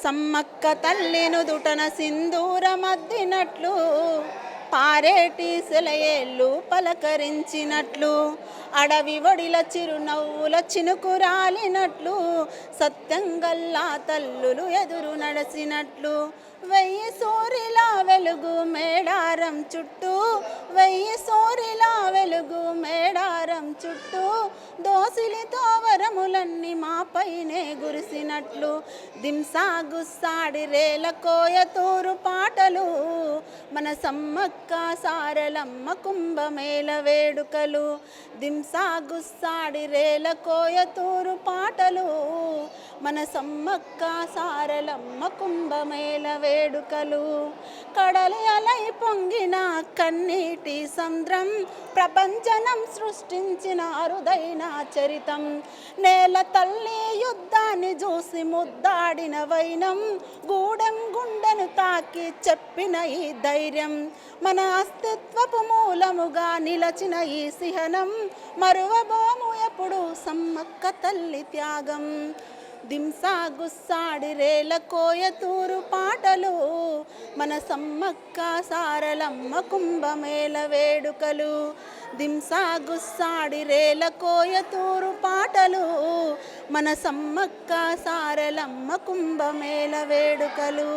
సమ్మక్క తల్లిను దుటన సింధూరమద్దినట్లు పారేటి సెలయేళ్ళు పలకరించినట్లు అడవి వడిల చిరునవ్వుల చినుకురాలినట్లు సత్యంగల్లా తల్లులు ఎదురు నడసినట్లు వెయ్యి సూరిలా వెలుగు మేడారం చుట్టూ వెయ్యి సూరిలా వెలుగు మేడారం చుట్టూ దోసిలితో వరములన్నీ మాపైనే గురిసినట్లు దింసా గుస్సాడి రేల కోయతూరు పాటలు మన సమ్మక్క సారలమ్మ కుంభమేళ వేడుకలు దింసా గుస్సాడి రేల కోయతూరు పాటలు మన సమ్మక్క సారలమ్మ కుంభమేళ వేడుకలు కడలి అలై పొంగిన కన్నీటి సంద్రం ప్రపంచనం సృష్టించిన అరుదైన చరితం నేల తల్లి యుద్ధాన్ని చూసి ముద్దాడిన వైనం గూడెం గుండెను తాకి చెప్పిన ఈ ధైర్యం మన అస్తిత్వపు మూలముగా నిలచిన ఈ సిహనం మరువబోము ఎప్పుడు సమ్మక్క తల్లి త్యాగం దింసా గుస్సాడి రేల కోయతూరు పాటలు మన సమ్మక్క సారలమ్మ కుంభమేళ వేడుకలు దింసా గుస్సాడి రేల కోయతూరు పాటలు మన సమ్మక్క సారలమ్మ కుంభమేళ వేడుకలు.